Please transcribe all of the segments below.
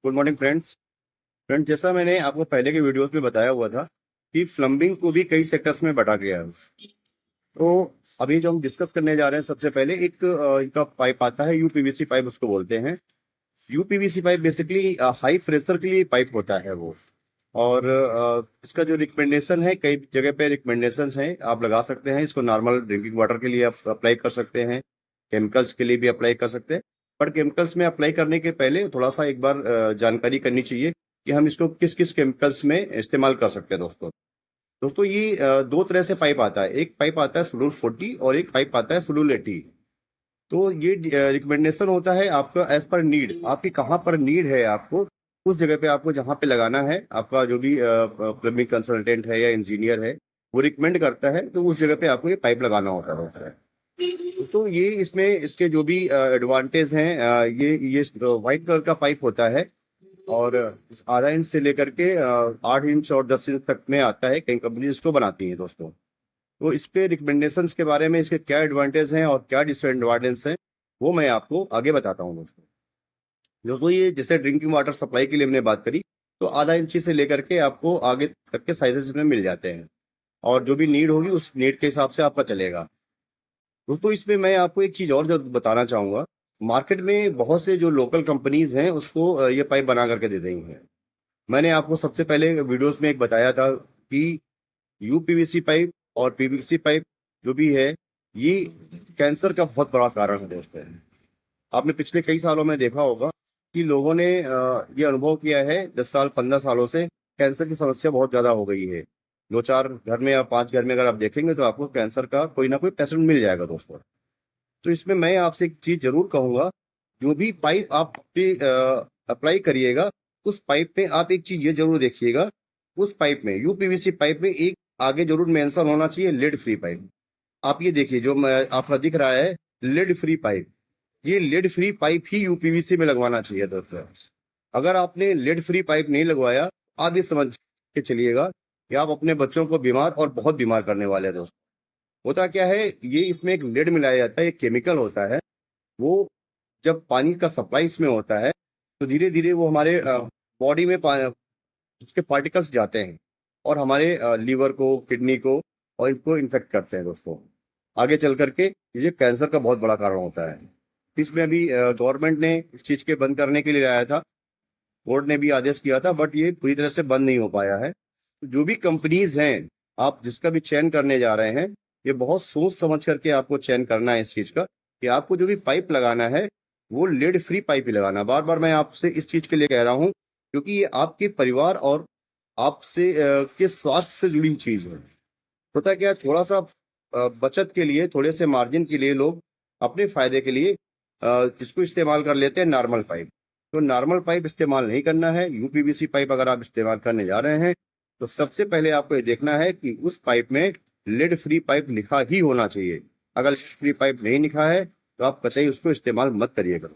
Good morning friends. जैसा मैंने आपको पहले के वीडियोस में बताया हुआ था कि प्लम्बिंग को भी कई सेक्टर्स में बांटा गया है। तो अभी जो हम डिस्कस करने जा रहे हैं, सबसे पहले एक इनका पाइप आता है, यूपीवीसी पाइप उसको बोलते हैं। UPVC pipe basically high pressure के लिए पाइप होता है वो। और इसका जो रिकमेंडेशन है, कई जगह पे रिकमेंडेशन है, आप लगा सकते हैं इसको। नॉर्मल ड्रिंकिंग वाटर के लिए आप अप्लाई कर सकते हैं, केमिकल्स के लिए भी अप्लाई कर सकते हैं। पर केमिकल्स में अप्लाई करने के पहले थोड़ा सा एक बार जानकारी करनी चाहिए कि हम इसको किस किस केमिकल्स में इस्तेमाल कर सकते हैं। दोस्तों दोस्तों ये दो तरह से पाइप आता है। एक पाइप आता है शेड्यूल 40 और एक पाइप आता है शेड्यूल 80। तो ये रिकमेंडेशन होता है आपका एज पर नीड, आपकी कहाँ पर नीड है, आपको उस जगह पे आपको जहाँ पे लगाना है, आपका जो भी प्लम्बिंग कंसल्टेंट है या इंजीनियर है वो रिकमेंड करता है, तो उस जगह पे आपको ये पाइप लगाना होता है। दोस्तों ये इसमें इसके जो भी एडवांटेज हैं, ये व्हाइट कलर का पाइप होता है और आधा इंच से लेकर के 8 इंच और 10 इंच तक में आता है। कई कंपनी इसको बनाती है दोस्तों। तो इस पे रिकमेंडेशंस के बारे में, इसके क्या एडवांटेज हैं और क्या डिसएडवांटेज हैं, वो मैं आपको आगे बताता हूँ दोस्तों। दोस्तों ये जैसे ड्रिंकिंग वाटर सप्लाई के लिए हमने बात करी, तो आधा इंची से लेकर के आपको आगे तक के साइजेस में मिल जाते हैं और जो भी नीड होगी उस नीड के हिसाब से आपका चलेगा। दोस्तों इसमें मैं आपको एक चीज और जो बताना चाहूंगा, मार्केट में बहुत से जो लोकल कंपनीज हैं उसको ये पाइप बना करके दे रही हैं। मैंने आपको सबसे पहले वीडियोस में एक बताया था कि यूपीवीसी पाइप और पीवीसी पाइप जो भी है, ये कैंसर का बहुत बड़ा कारण है दोस्तों। आपने पिछले कई सालों में देखा होगा कि लोगों ने ये अनुभव किया है, 10 साल 15 सालों से कैंसर की समस्या बहुत ज्यादा हो गई है। 2 4 घर में या 5 घर में अगर आप देखेंगे तो आपको कैंसर का कोई ना कोई पेशेंट मिल जाएगा दोस्तों। तो इसमें मैं आपसे एक चीज जरूर कहूंगा, जो भी पाइप आप अप्लाई करिएगा, उस पाइप में आप एक चीज ये जरूर देखिएगा, उस पाइप में यूपीवीसी पाइप में एक आगे जरूर मेंशन होना चाहिए लेड फ्री पाइप। आप ये देखिए जो आपका दिख रहा है लेड फ्री पाइप, ये लेड फ्री पाइप ही यूपीवीसी में लगवाना चाहिए दोस्तों। अगर आपने लेड फ्री पाइप नहीं लगवाया, आप ये समझ के चलिएगा कि आप अपने बच्चों को बीमार और बहुत बीमार करने वाले हैं दोस्तों। होता क्या है, ये इसमें एक लेड मिलाया जाता है, एक केमिकल होता है। वो जब पानी का सप्लाई इसमें होता है तो धीरे धीरे वो हमारे बॉडी में उसके पार्टिकल्स जाते हैं और हमारे लीवर को, किडनी को और इनको इन्फेक्ट करते हैं दोस्तों। आगे चल करके ये कैंसर का बहुत बड़ा कारण होता है। इसमें अभी गवर्नमेंट ने इस चीज के बंद करने के लिए लाया था, बोर्ड ने भी आदेश किया था, बट ये पूरी तरह से बंद नहीं हो पाया है। जो भी कंपनीज हैं, आप जिसका भी चयन करने जा रहे हैं, ये बहुत सोच समझ करके आपको चयन करना है इस चीज का, कि आपको जो भी पाइप लगाना है वो लेड फ्री पाइप ही लगाना। बार बार मैं आपसे इस चीज के लिए कह रहा हूँ क्योंकि ये आपके परिवार और आपसे के स्वास्थ्य से जुड़ी चीज है। होता क्या है, थोड़ा सा बचत के लिए, थोड़े से मार्जिन के लिए लोग अपने फायदे के लिए इसको इस्तेमाल कर लेते हैं नॉर्मल पाइप। तो नॉर्मल पाइप इस्तेमाल नहीं करना है। यूपीवीसी पाइप अगर आप इस्तेमाल करने जा रहे हैं तो सबसे पहले आपको ये देखना है कि उस पाइप में लेड फ्री पाइप लिखा ही होना चाहिए। अगर लेड फ्री पाइप नहीं लिखा है तो आप कतई उसको इस्तेमाल मत करिएगा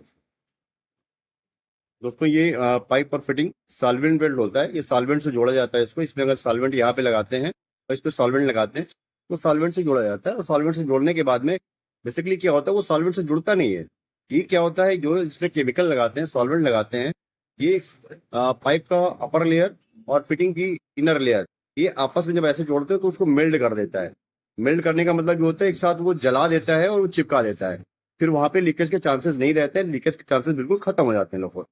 दोस्तों। ये पाइप पर फिटिंग सॉल्वेंट बेल्ट होता है, ये सॉल्वेंट से जोड़ा जाता है इसको। इसमें अगर सॉल्वेंट यहाँ पे लगाते हैं और इस पे सॉल्वेंट लगाते हैं तो सॉल्वेंट से जोड़ा जाता है। और सॉल्वेंट से जोड़ने के बाद में बेसिकली क्या होता है, वो सॉल्वेंट से जुड़ता नहीं है। ये क्या होता है, जो इसमें केमिकल लगाते हैं, सॉल्वेंट लगाते हैं, ये पाइप का अपर लेयर और फिटिंग की इनर लेयर, ये आपस में जब ऐसे जोड़ते हैं तो उसको मेल्ट कर देता है। मेल्ट करने का मतलब ये होता है एक साथ वो जला देता है और वो चिपका देता है। फिर वहां पे लीकेज के चांसेस नहीं रहते हैं, लीकेज के चांसेस बिल्कुल खत्म हो जाते हैं लोगों।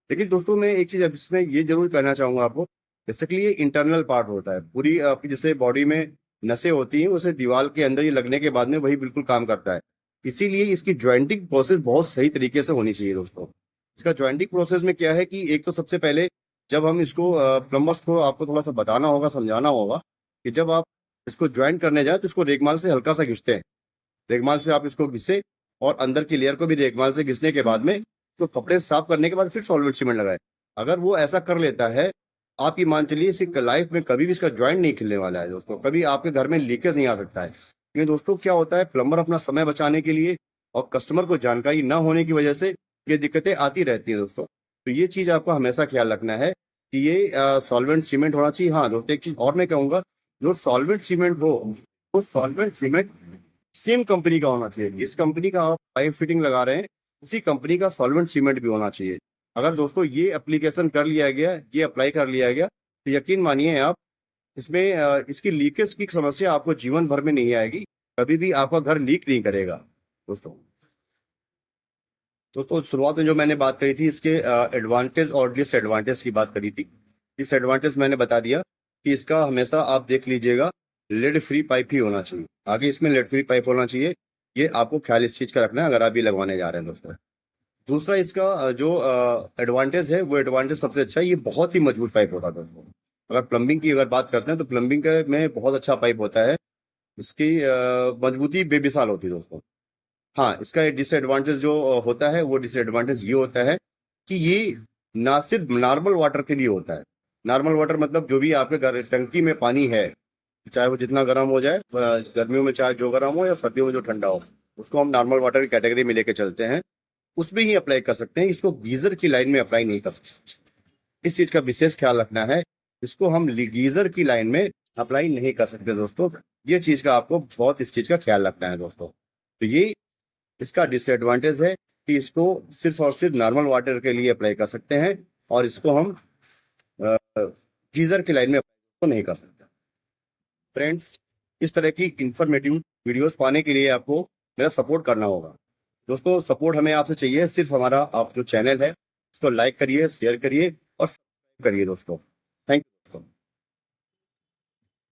लेकिन दोस्तों मैं एक चीज अब इसमें ये जरूर कहना चाहूंगा आपको, बेसिकली ये इंटरनल पार्ट होता है। पूरी आपकी जैसे बॉडी में नसें होती हैं, उसे दीवार के अंदर ये लगने के बाद में वही बिल्कुल काम करता है। इसीलिए इसकी ज्वाइंटिंग प्रोसेस बहुत सही तरीके से होनी चाहिए दोस्तों। इसका ज्वाइंटिंग प्रोसेस में क्या है कि एक तो सबसे पहले जब हम इसको प्लम्बर्स को आपको थोड़ा सा बताना होगा, समझाना होगा कि जब आप इसको ज्वाइंट करने जाए तो इसको रेगमाल से हल्का सा घिसते हैं। रेगमाल से आप इसको घिसे और अंदर की लेयर को भी रेगमाल से घिसने के बाद में तो कपड़े साफ करने के बाद फिर सॉल्वेंट सीमेंट लगाए। अगर वो ऐसा कर लेता है, आप ये मान चलिए इसकी लाइफ में कभी भी इसका ज्वाइंट नहीं खिलने वाला है दोस्तों। कभी आपके घर में लीकेज नहीं आ सकता है। क्योंकि दोस्तों क्या होता है, प्लम्बर अपना समय बचाने के लिए और कस्टमर को जानकारी ना होने की वजह से ये दिक्कतें आती रहती है दोस्तों। तो ये चीज आपको हमेशा ख्याल रखना है कि ये सॉल्वेंट सीमेंट होना चाहिए। हाँ दोस्तों एक चीज और मैं कहूंगा, जो सॉल्वेंट सीमेंट हो वो सॉल्वेंट सीमेंट सेम कंपनी का होना चाहिए। जिस कंपनी का आप पाइप फिटिंग लगा रहे हैं उसी कंपनी का सॉल्वेंट सीमेंट भी होना चाहिए। अगर दोस्तों ये एप्लीकेशन कर लिया गया, ये अप्लाई कर लिया गया, तो यकीन मानिए आप, इसमें इसकी लीकेज की समस्या आपको जीवन भर में नहीं आएगी, कभी भी आपका घर लीक नहीं करेगा दोस्तों। दोस्तों शुरुआत में जो मैंने बात करी थी, इसके एडवांटेज और डिसएडवांटेज की बात करी थी। डिसएडवांटेज मैंने बता दिया कि इसका हमेशा आप देख लीजिएगा लेड फ्री पाइप ही होना चाहिए, आगे इसमें लेड फ्री पाइप होना चाहिए। ये आपको ख्याल इस चीज का रखना है अगर आप ये लगवाने जा रहे हैं दोस्तों। दूसरा इसका जो एडवांटेज है, वो एडवांटेज सबसे अच्छा है, ये बहुत ही मजबूत पाइप होता है दोस्तों। अगर प्लम्बिंग की अगर बात करते हैं तो प्लम्बिंग में बहुत अच्छा पाइप होता है, इसकी मजबूती बेमिसाल होती है दोस्तों। हाँ, इसका एक डिसएडवांटेज जो होता है, वो डिसएडवांटेज ये होता है कि ये ना सिर्फ नॉर्मल वाटर के लिए होता है। नॉर्मल वाटर मतलब जो भी आपके घर टंकी में पानी है, चाहे वो जितना गर्म हो जाए, गर्मियों में चाहे जो गर्म हो या सर्दियों में जो ठंडा हो, उसको हम नॉर्मल वाटर की कैटेगरी में लेके चलते हैं, उसमें ही अप्लाई कर सकते हैं। इसको गीजर की लाइन में अप्लाई नहीं कर सकते, इस चीज का विशेष ख्याल रखना है। इसको हम गीजर की लाइन में अप्लाई नहीं कर सकते दोस्तों, ये चीज का आपको बहुत इस चीज का ख्याल रखना है दोस्तों। तो ये इसका डिसएडवांटेज है कि इसको सिर्फ और सिर्फ नॉर्मल वाटर के लिए अप्लाई कर सकते हैं, और इसको हम गीजर की लाइन में अप्लाई नहीं कर सकते। फ्रेंड्स, इस तरह की इंफॉर्मेटिव वीडियोस पाने के लिए आपको मेरा सपोर्ट करना होगा दोस्तों। सपोर्ट हमें आपसे चाहिए, सिर्फ हमारा आप जो चैनल है उसको लाइक करिए, शेयर करिए और सब्सक्राइब करिए दोस्तों।